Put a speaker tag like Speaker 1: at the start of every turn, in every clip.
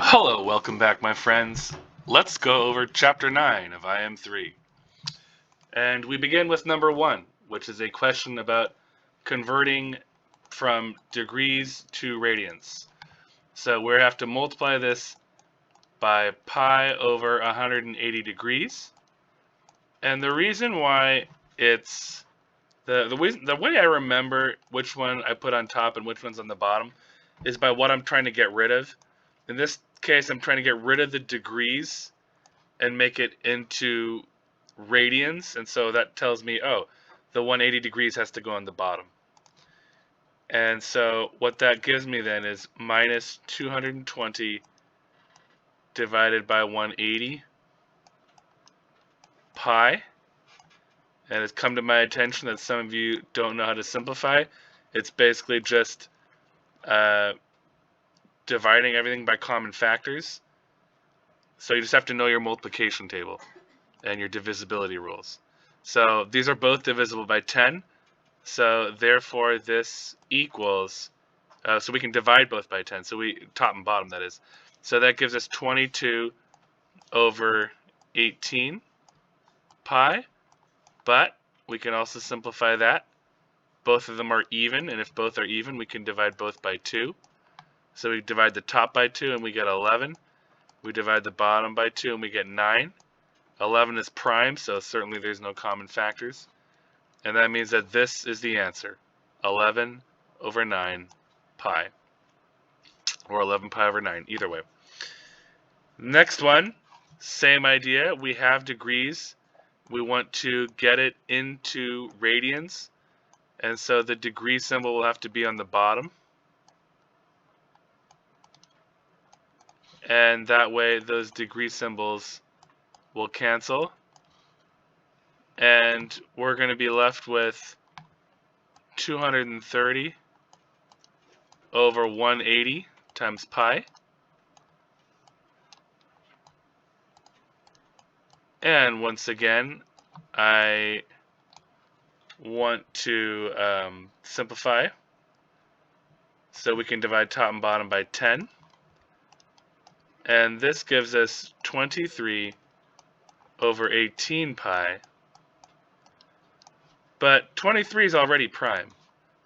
Speaker 1: Hello, welcome back, my friends. Let's go over Chapter 9 of IM3. And we begin with number 1, which is a question about converting from degrees to radians. So we have to multiply this by pi over 180 degrees. And the reason why it's the way I remember which one I put on top and which one's on the bottom is by what I'm trying to get rid of. In this case, I'm trying to get rid of the degrees and make it into radians, and so that tells me, oh, the 180 degrees has to go on the bottom. And so what that gives me then is minus 220 divided by 180 pi. And it's come to my attention that some of you don't know how to simplify. It's basically just dividing everything by common factors. So you just have to know your multiplication table and your divisibility rules. So these are both divisible by 10. So therefore this equals, so we can divide both by 10. So we, top and bottom that is. So that gives us 22 over 18 pi. But we can also simplify that. Both of them are even, and if both are even, we can divide both by 2. So we divide the top by 2 and we get 11. We divide the bottom by 2 and we get 9. 11 is prime, so certainly there's no common factors. And that means that this is the answer, 11 over 9 pi, or 11 pi over 9, either way. Next one, same idea. We have degrees. We want to get it into radians, and so the degree symbol will have to be on the bottom. And that way those degree symbols will cancel. And we're going to be left with 230 over 180 times pi. And once again, I want to simplify. So we can divide top and bottom by 10. And this gives us 23 over 18 pi. But 23 is already prime,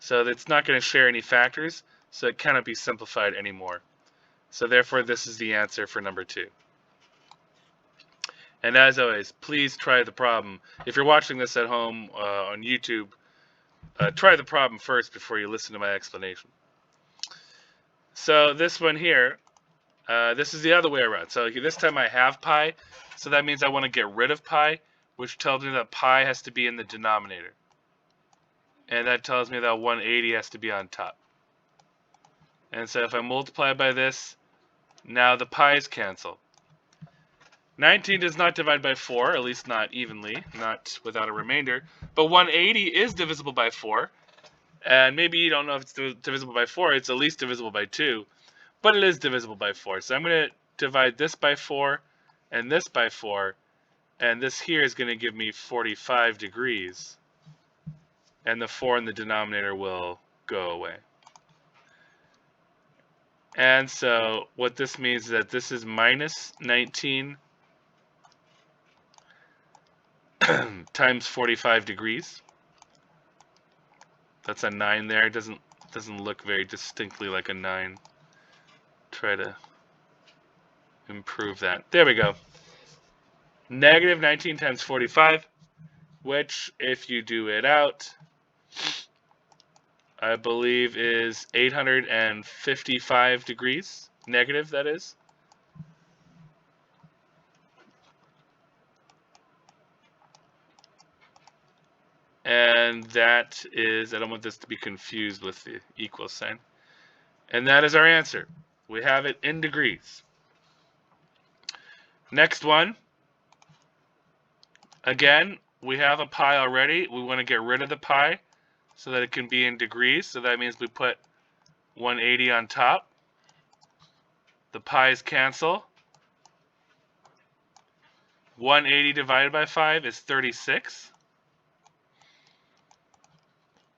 Speaker 1: so it's not going to share any factors, so it cannot be simplified anymore. So therefore, this is the answer for number 2. And as always, please try the problem. If you're watching this at home on YouTube, try the problem first before you listen to my explanation. So this one here, this is the other way around. So this time I have pi, so that means I want to get rid of pi, which tells me that pi has to be in the denominator. And that tells me that 180 has to be on top. And so if I multiply by this, now the pi's cancel. 19 does not divide by 4, at least not evenly, not without a remainder. But 180 is divisible by 4. And maybe you don't know if it's divisible by 4, it's at least divisible by 2. But it is divisible by 4. So I'm going to divide this by 4 and this by 4. And this here is going to give me 45 degrees. And the 4 in the denominator will go away. And so what this means is that this is minus 19 times 45 degrees. That's a 9 there. It doesn't look very distinctly like a 9. Try to improve that. There we go. Negative 19 times 45, which if you do it out, I believe is 855 degrees. Negative, that is. And that is, I don't want this to be confused with the equal sign. And that is our answer. We have it in degrees. Next one. Again, we have a pi already. We want to get rid of the pi so that it can be in degrees. So that means we put 180 on top. The pi's cancel. 180 divided by 5 is 36.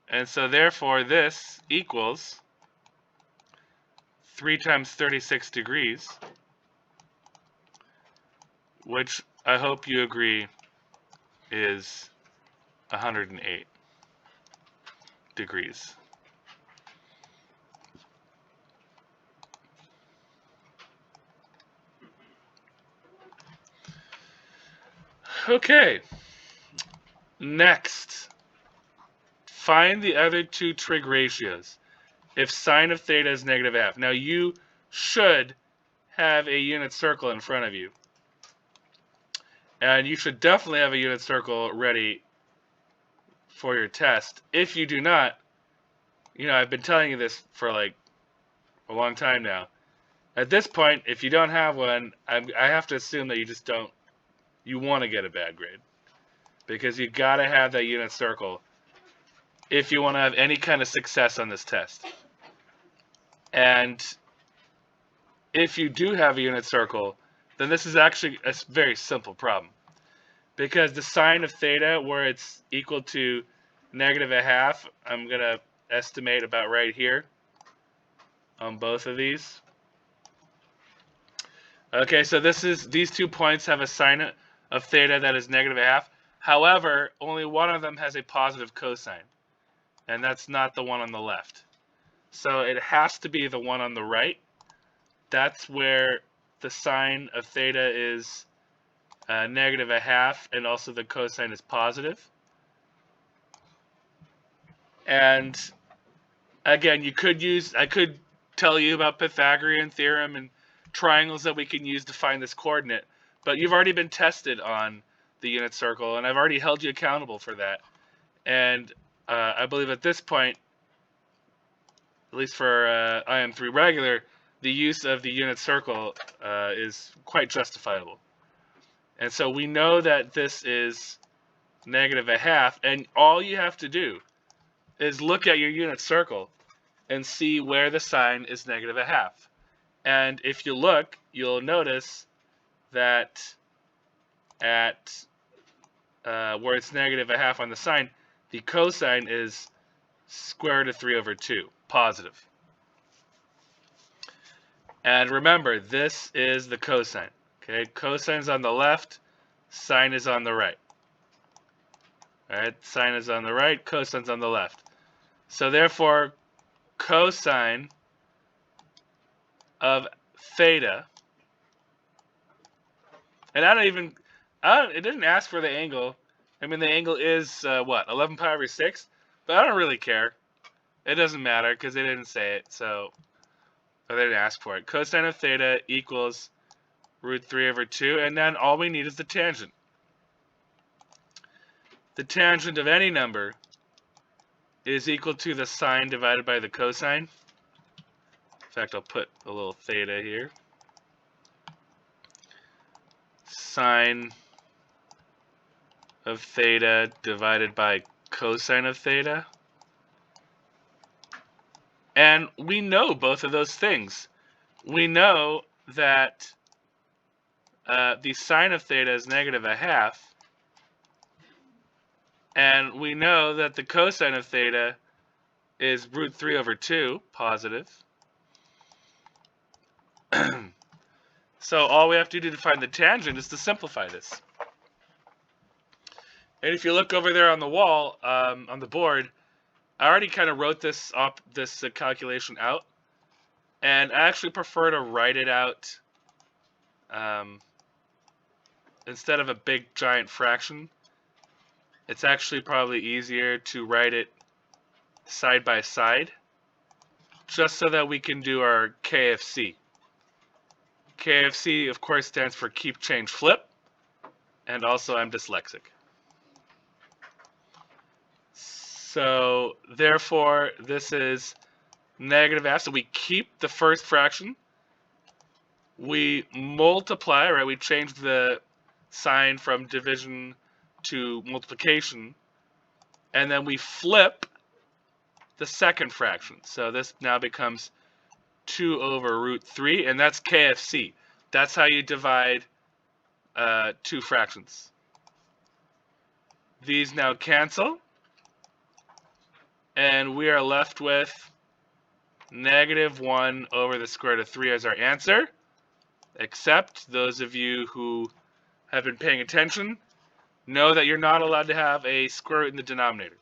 Speaker 1: And so therefore this equals 3 times 36 degrees. which I hope you agree is 108 degrees. Okay, next, find the other two trig ratios if sine of theta is negative half. Now you should have a unit circle in front of you, and you should definitely have a unit circle ready for your test. If you do not, I've been telling you this for like a long time now. At this point, if you don't have one, I have to assume that you just don't, you want to get a bad grade. Because you got to have that unit circle if you want to have any kind of success on this test. And if you do have a unit circle, then this is actually a very simple problem. Because the sine of theta, where it's equal to negative a half, I'm going to estimate about right here on both of these. Okay, so these 2 points have a sine of theta that is negative a half. However, only one of them has a positive cosine, and that's not the one on the left. So it has to be the one on the right. That's where the sine of theta is negative a half, and also the cosine is positive. And again, I could tell you about Pythagorean theorem and triangles that we can use to find this coordinate, but you've already been tested on the unit circle, and I've already held you accountable for that. And I believe at this point, at least for IM3 regular, the use of the unit circle is quite justifiable. And so we know that this is negative a half, and all you have to do is look at your unit circle and see where the sine is negative a half. And if you look, you'll notice that at where it's negative a half on the sine, the cosine is square root of 3 over 2, positive. And remember, this is the cosine. Okay, cosine's on the left, sine is on the right. All right, sine is on the right, cosine's on the left. So therefore, cosine of theta, and it didn't ask for the angle. I mean, the angle is, what, 11 pi over 6? But I don't really care. It doesn't matter because they didn't say it, so they didn't ask for it. Cosine of theta equals root 3 over 2, and then all we need is the tangent. The tangent of any number is equal to the sine divided by the cosine. In fact, I'll put a little theta here. Sine of theta divided by cosine of theta. And we know both of those things. We know that the sine of theta is negative a half. And we know that the cosine of theta is root 3 over 2, positive. So all we have to do to find the tangent is to simplify this. And if you look over there on the wall, on the board, I already kind of wrote this calculation out. And I actually prefer to write it out instead of a big giant fraction. It's actually probably easier to write it side by side, just so that we can do our KFC. KFC, of course, stands for keep, change, flip, and also I'm dyslexic. So therefore, this is negative half. So we keep the first fraction. We multiply, right? We change the sign from division to multiplication. And then we flip the second fraction. So this now becomes 2 over root 3, and that's KFC. That's how you divide two fractions. These now cancel, and we are left with negative 1 over the square root of 3 as our answer, except those of you who have been paying attention know that you're not allowed to have a square root in the denominator.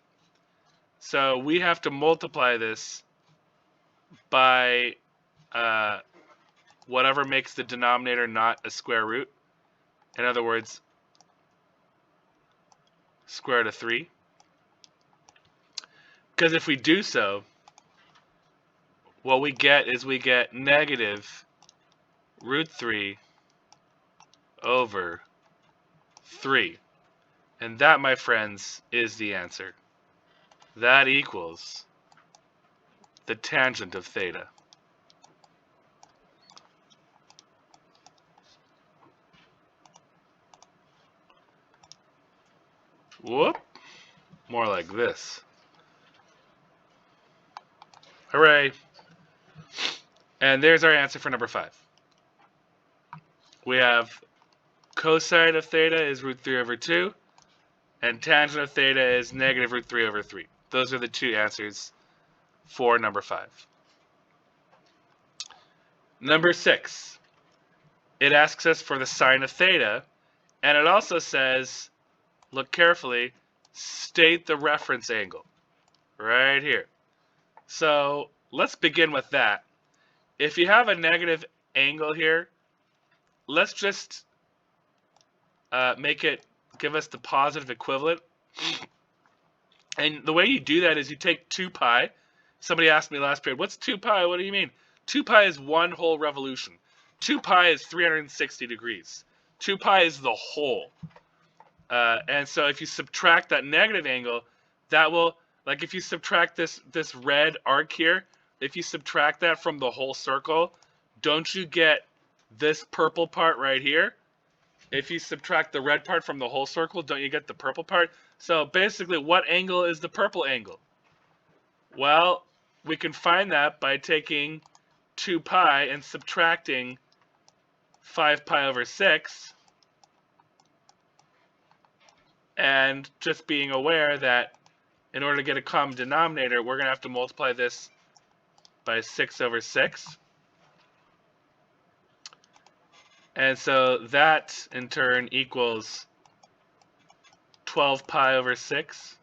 Speaker 1: So we have to multiply this by whatever makes the denominator not a square root. In other words, square root of 3. Because if we do so, what we get is we get negative root 3 over 3. And that, my friends, is the answer. That equals the tangent of theta. Whoop. More like this. Hooray. And there's our answer for number 5. We have cosine of theta is root 3 over 2. And tangent of theta is negative root 3 over 3. Those are the two answers for number 5. Number 6. It asks us for the sine of theta. And it also says, look carefully, state the reference angle. Right here. So let's begin with that. If you have a negative angle here, let's just make it give us the positive equivalent. And the way you do that is you take 2 pi. Somebody asked me last period, what's 2 pi? What do you mean? 2 pi is one whole revolution. 2 pi is 360 degrees. 2 pi is the whole. And so if you subtract that negative angle, that will, like if you subtract this red arc here, if you subtract that from the whole circle, don't you get this purple part right here? If you subtract the red part from the whole circle, don't you get the purple part? So basically, what angle is the purple angle? Well, we can find that by taking 2 pi and subtracting 5 pi over 6. And just being aware that in order to get a common denominator, we're going to have to multiply this by 6 over 6. And so that, in turn, equals 12 pi over 6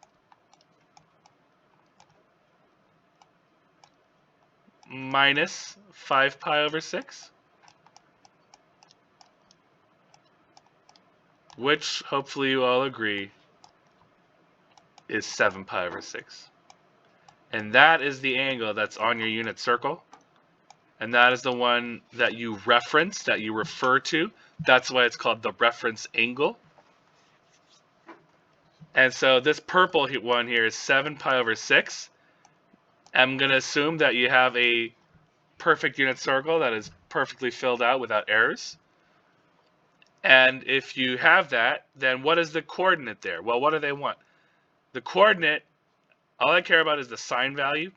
Speaker 1: minus 5 pi over 6, which, hopefully you all agree, is 7 pi over 6. And that is the angle that's on your unit circle. And that is the one that you reference, that you refer to. That's why it's called the reference angle. And so this purple one here is 7 pi over 6. I'm going to assume that you have a perfect unit circle that is perfectly filled out without errors. And if you have that, then what is the coordinate there? Well, what do they want? The coordinate, all I care about is the sine value.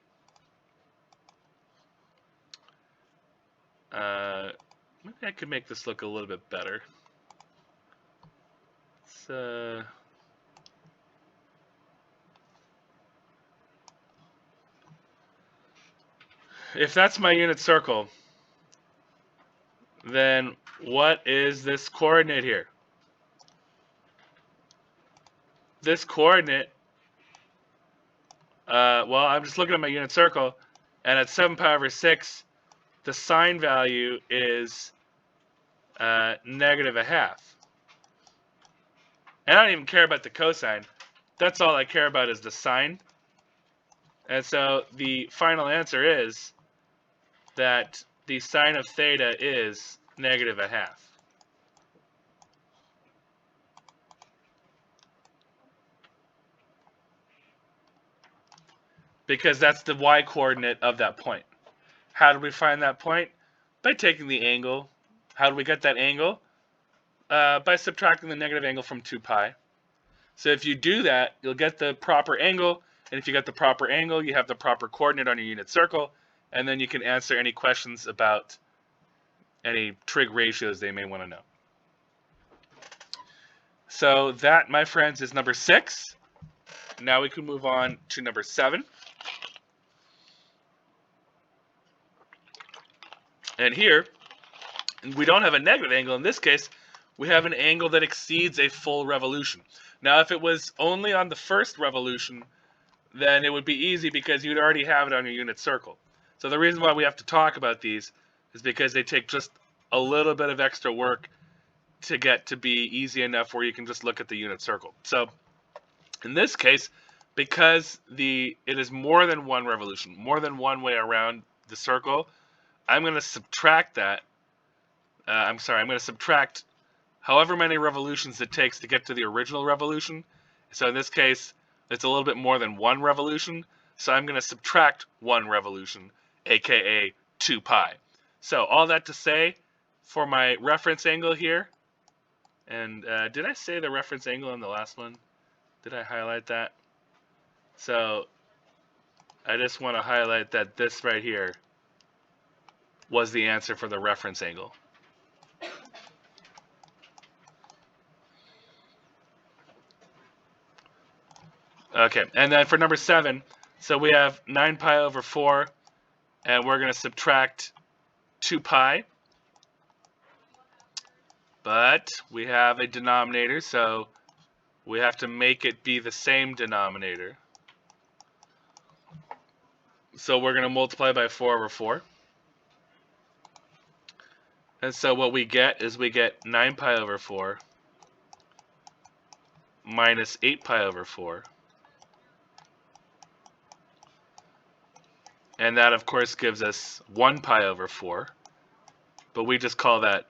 Speaker 1: Maybe I could make this look a little bit better. If that's my unit circle, then what is this coordinate here? This coordinate, well, I'm just looking at my unit circle, and at 7 pi over 6, the sine value is negative a half. And I don't even care about the cosine. That's all I care about is the sine. And so the final answer is that the sine of theta is negative a half. Because that's the y-coordinate of that point. How do we find that point? By taking the angle. How do we get that angle? By subtracting the negative angle from 2 pi. So if you do that, you'll get the proper angle. And if you get the proper angle, you have the proper coordinate on your unit circle. And then you can answer any questions about any trig ratios they may want to know. So that, my friends, is number 6. Now we can move on to number 7. And here, we don't have a negative angle in this case. we have an angle that exceeds a full revolution. Now, if it was only on the first revolution, then it would be easy because you'd already have it on your unit circle. So the reason why we have to talk about these is because they take just a little bit of extra work to get to be easy enough where you can just look at the unit circle. So in this case, because it is more than one revolution, more than one way around the circle, I'm going to subtract that. I'm going to subtract however many revolutions it takes to get to the original revolution. So in this case, it's a little bit more than one revolution. So I'm going to subtract one revolution, aka 2 pi. So all that to say, for my reference angle here, and did I say the reference angle in the last one? Did I highlight that? So I just want to highlight that this right here was the answer for the reference angle. Okay, and then for number 7, so we have 9 pi over 4, and we're going to subtract 2 pi. But we have a denominator, so we have to make it be the same denominator. So we're going to multiply by 4 over 4. And so what we get is we get 9 pi over 4 minus 8 pi over 4. And that, of course, gives us 1 pi over 4. But we just call that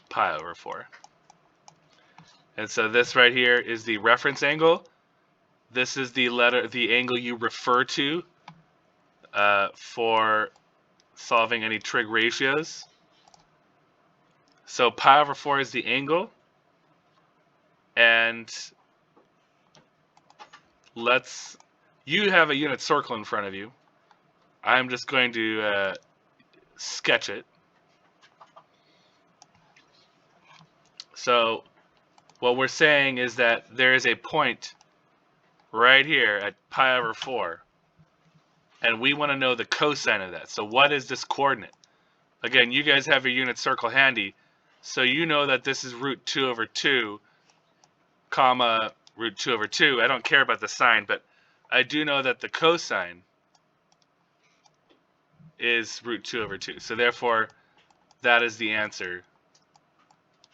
Speaker 1: pi over 4. And so this right here is the reference angle. This is the angle you refer to for solving any trig ratios. So pi over 4 is the angle. And you have a unit circle in front of you. I'm just going to sketch it. So what we're saying is that there is a point right here at pi over 4. And we want to know the cosine of that. So what is this coordinate? Again, you guys have your unit circle handy. So you know that this is root 2 over 2, comma, root 2 over 2. I don't care about the sign, but I do know that the cosine is root 2 over 2. So therefore, that is the answer.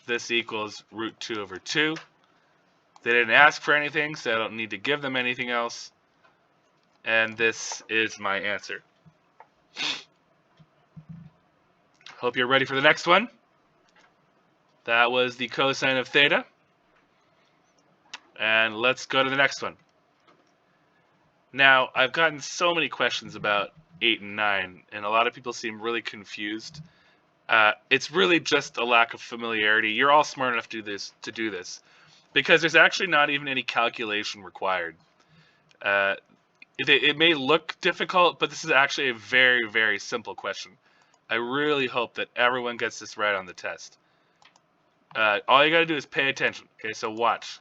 Speaker 1: This equals root 2 over 2. They didn't ask for anything, so I don't need to give them anything else. And this is my answer. Hope you're ready for the next one. That was the cosine of theta. And let's go to the next one. Now, I've gotten so many questions about 8 and 9, and a lot of people seem really confused. It's really just a lack of familiarity. You're all smart enough to do this, because there's actually not even any calculation required. It may look difficult, but this is actually a very, very simple question. I really hope that everyone gets this right on the test. All you got to do is pay attention. Okay, so watch.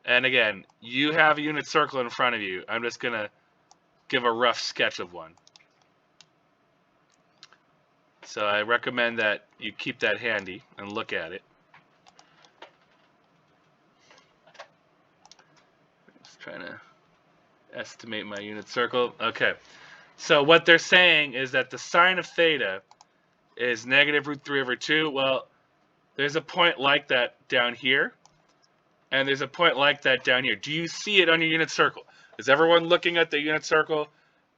Speaker 1: And again, you have a unit circle in front of you. I'm just going to give a rough sketch of one. So I recommend that you keep that handy and look at it. Just trying to estimate my unit circle. Okay. So what they're saying is that the sine of theta is negative root 3 over 2. Well, there's a point like that down here. And there's a point like that down here. Do you see it on your unit circle? Is everyone looking at the unit circle?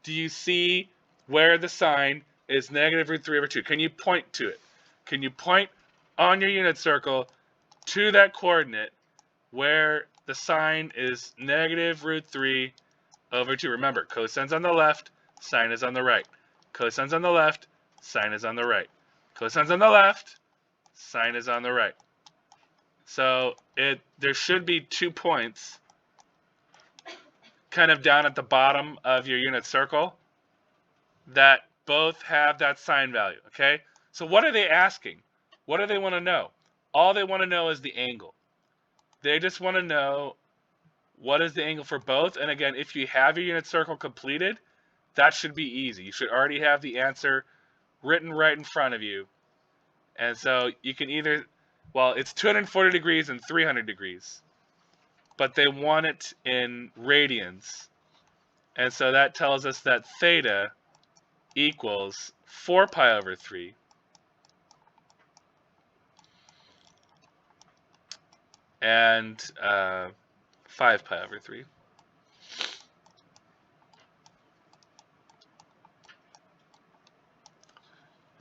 Speaker 1: Do you see where the sine is negative root 3 over 2? Can you point to it? Can you point on your unit circle to that coordinate where the sine is negative root 3 over 2? Remember, cosine's on the left, sine is on the right. Cosine's on the left, sine is on the right. Cosine's on the left, sine is on the right. So there should be 2 points kind of down at the bottom of your unit circle that both have that sine value, okay? So what are they asking? What do they want to know? All they want to know is the angle. They just want to know what is the angle for both. And again, if you have your unit circle completed, that should be easy. You should already have the answer written right in front of you. And so you can either Well, it's 240 degrees and 300 degrees, but they want it in radians. And so that tells us that theta equals 4 pi over 3 and 5 pi over 3.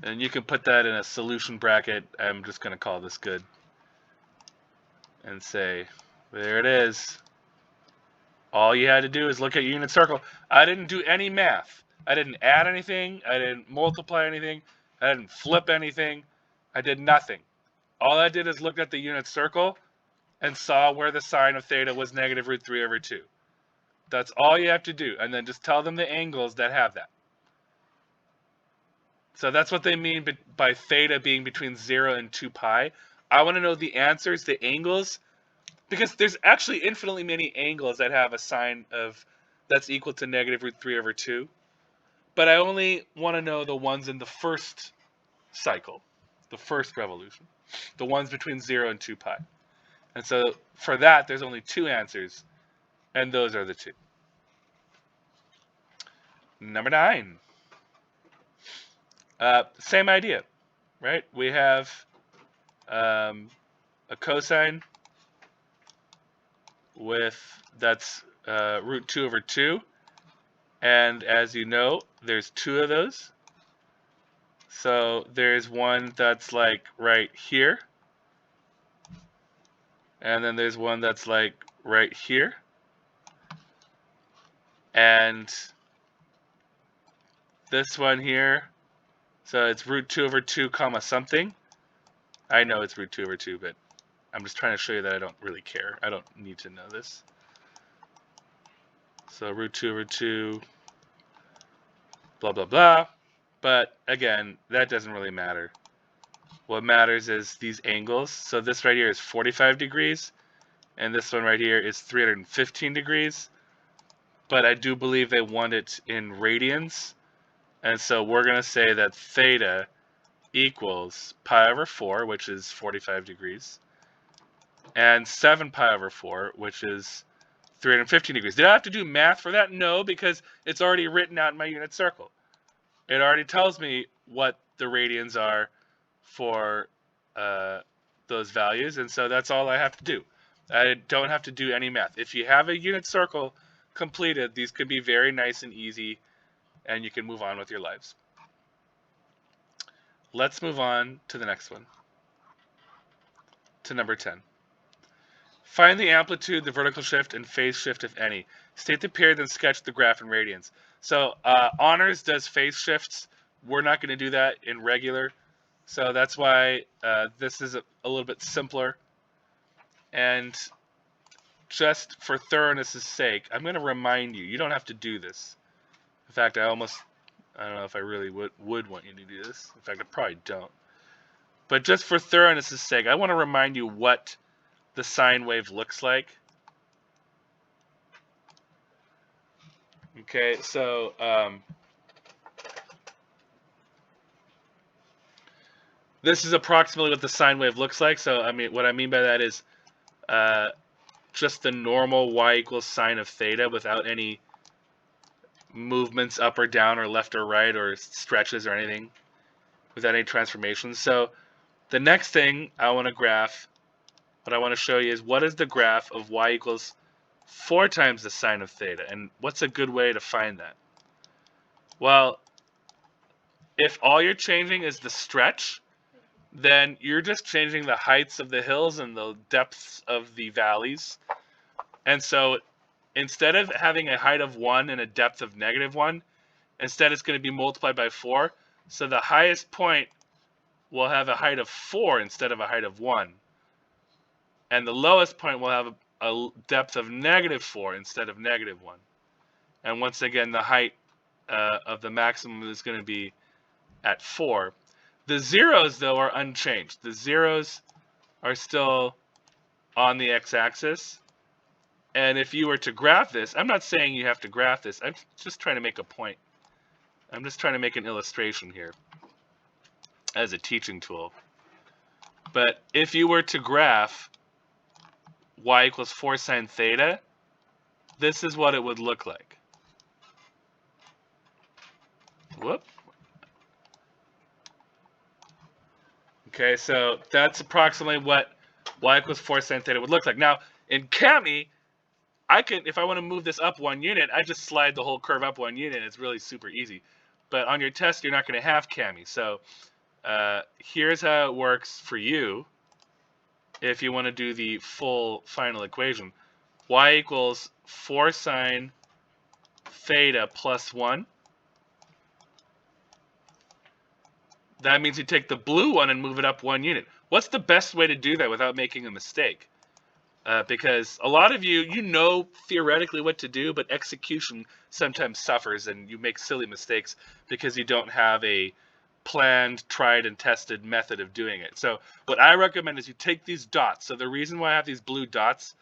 Speaker 1: And you can put that in a solution bracket. I'm just going to call this good and say, there it is. All you had to do is look at your unit circle. I didn't do any math. I didn't add anything. I didn't multiply anything. I didn't flip anything. I did nothing. All I did is look at the unit circle and saw where the sine of theta was negative root 3 over 2. That's all you have to do. And then just tell them the angles that have that. So that's what they mean by theta being between 0 and 2 pi. I want to know the answers, the angles, because there's actually infinitely many angles that have a sine of that's equal to negative root 3 over 2. But I only want to know the ones in the first cycle, the first revolution, the ones between 0 and 2 pi. And so for that, there's only two answers, and those are the two. Number 9. Same idea, right? We have a cosine with that's root 2 over 2. And as you know, there's two of those. So there's one that's like right here. And then there's one that's like right here. And this one here, so it's root 2 over 2 comma something. I know it's root 2 over 2, but I'm just trying to show you that I don't really care. I don't need to know this. So root 2 over 2, blah, blah, blah. But again, that doesn't really matter. What matters is these angles. So this right here is 45 degrees, and this one right here is 315 degrees. But I do believe they want it in radians. And so we're going to say that theta equals pi over 4, which is 45 degrees, and 7 pi over 4, which is 315 degrees. Did I have to do math for that? No, because it's already written out in my unit circle. It already tells me what the radians are for those values, and so that's all I have to do. I don't have to do any math. If you have a unit circle completed, these could be very nice and easy, and you can move on with your lives. Let's move on to the next one, to number 10. Find the amplitude, the vertical shift, and phase shift, if any. State the period, then sketch the graph in radians. So honors does phase shifts. We're not going to do that in regular. So that's why this is a little bit simpler. And just for thoroughness' sake, I'm going to remind you, you don't have to do this. In fact, I don't know if I really would want you to do this. In fact, I probably don't. But just for thoroughness' sake, I want to remind you what the sine wave looks like. Okay, so this is approximately what the sine wave looks like. So I mean, what I mean by that is just the normal y equals sine of theta without any movements up or down or left or right or stretches or anything, without any transformations. So the next thing I want to graph, what I want to show you is what is the graph of y equals 4 times the sine of theta, and what's a good way to find that? Well, if all you're changing is the stretch, then you're just changing the heights of the hills and the depths of the valleys. And so instead of having a height of 1 and a depth of -1, instead it's going to be multiplied by 4. So the highest point will have a height of 4 instead of a height of 1. And the lowest point will have a depth of -4 instead of -1. And once again, the height of the maximum is going to be at 4. The zeros, though, are unchanged. The zeros are still on the x-axis. And if you were to graph this, I'm not saying you have to graph this. I'm just trying to make a point. I'm just trying to make an illustration here as a teaching tool. But if you were to graph y equals 4 sine theta, this is what it would look like. Whoop. Okay, so that's approximately what y equals 4 sine theta would look like. Now, in Cami, I can, if I want to move this up 1 unit, I just slide the whole curve up 1 unit. It's really super easy. But on your test, you're not going to have Cami. So here's how it works for you if you want to do the full final equation. Y equals 4 sine theta plus 1. That means you take the blue one and move it up 1 unit. What's the best way to do that without making a mistake? Because a lot of you know theoretically what to do, but execution sometimes suffers and you make silly mistakes because you don't have a planned, tried, and tested method of doing it. So what I recommend is you take these dots. So the reason why I have these blue dots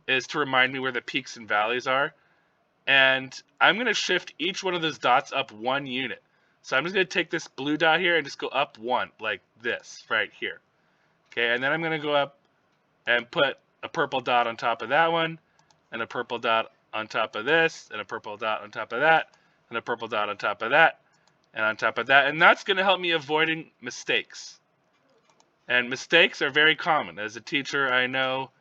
Speaker 1: is to remind me where the peaks and valleys are. And I'm going to shift each one of those dots up 1 unit. So I'm just going to take this blue dot here and just go up 1, like this, right here. Okay, and then I'm going to go up and put a purple dot on top of that one, and a purple dot on top of this, and a purple dot on top of that, and a purple dot on top of that, and on top of that. And that's going to help me avoiding mistakes. And mistakes are very common. As a teacher, I know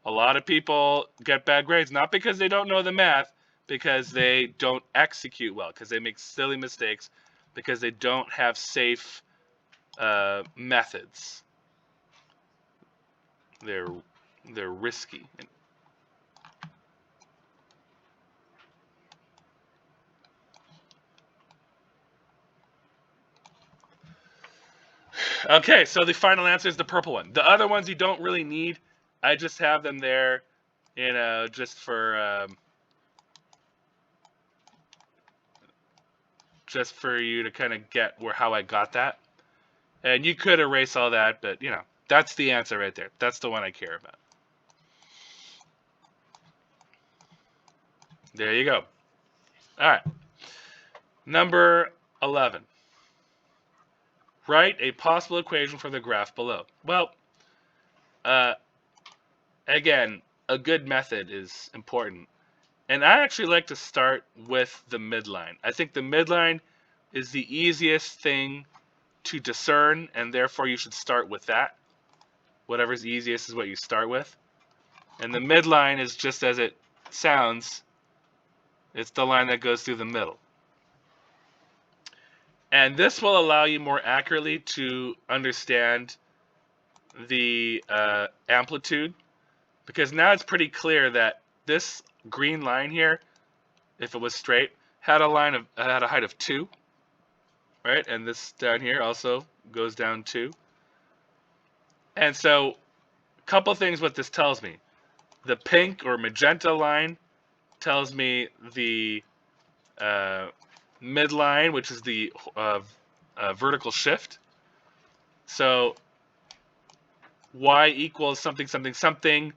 Speaker 1: a lot of people get bad grades, not because they don't know the math, because they don't execute well, because they make silly mistakes, because they don't have safe methods. They're risky. Okay, so the final answer is the purple one. The other ones you don't really need. I just have them there, just for you to kind of get how I got that. And you could erase all that, but that's the answer right there. That's the one I care about. There you go. All right. Number 11. Write a possible equation for the graph below. Well, again, a good method is important. And I actually like to start with the midline. I think the midline is the easiest thing to discern, and therefore you should start with that. Whatever's easiest is what you start with. And the midline is just as it sounds. It's the line that goes through the middle. And this will allow you more accurately to understand the amplitude, because now it's pretty clear that this green line here, if it was straight, had a height of 2, right? And this down here also goes down 2. And so, a couple things what this tells me. The pink or magenta line tells me the midline, which is the vertical shift. So y equals something, something, something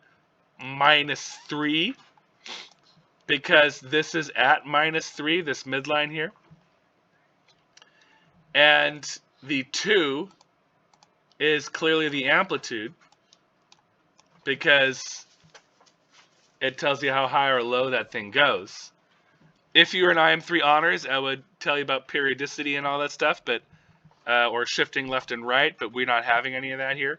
Speaker 1: minus 3, because this is at minus 3, this midline here. And the 2 is clearly the amplitude, because it tells you how high or low that thing goes. If you were an IM3 honors, I would tell you about periodicity and all that stuff, but or shifting left and right, but we're not having any of that here.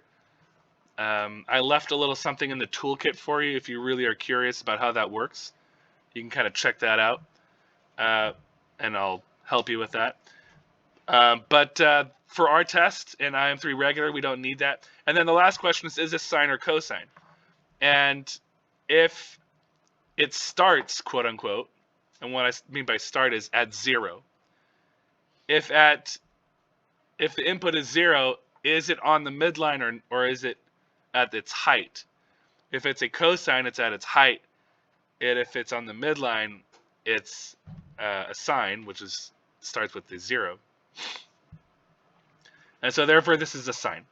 Speaker 1: I left a little something in the toolkit for you if you really are curious about how that works. You can kind of check that out, and I'll help you with that. But for our test in IM3 regular, we don't need that. And then the last question is this sine or cosine? And if it starts, quote unquote, and what I mean by start is at 0. If the input is 0, is it on the midline or is it at its height? If it's a cosine, it's at its height. And if it's on the midline, it's a sine, which starts with the 0. And so therefore this is a sine.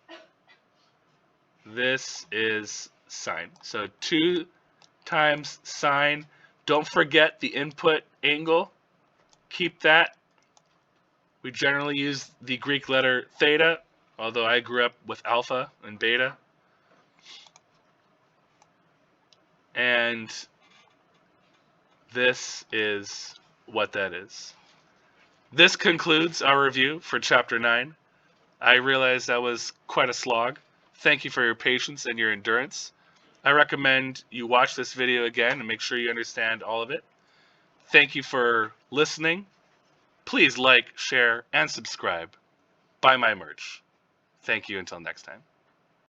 Speaker 1: This is sine. So 2 times sine. Don't forget the input angle. Keep that. We generally use the Greek letter theta although I grew up with alpha and beta. And this is what that is. This concludes our review for Chapter 9. I realize that was quite a slog. Thank you for your patience and your endurance. I recommend you watch this video again and make sure you understand all of it. Thank you for listening. Please like, share, and subscribe. Buy my merch. Thank you until next time.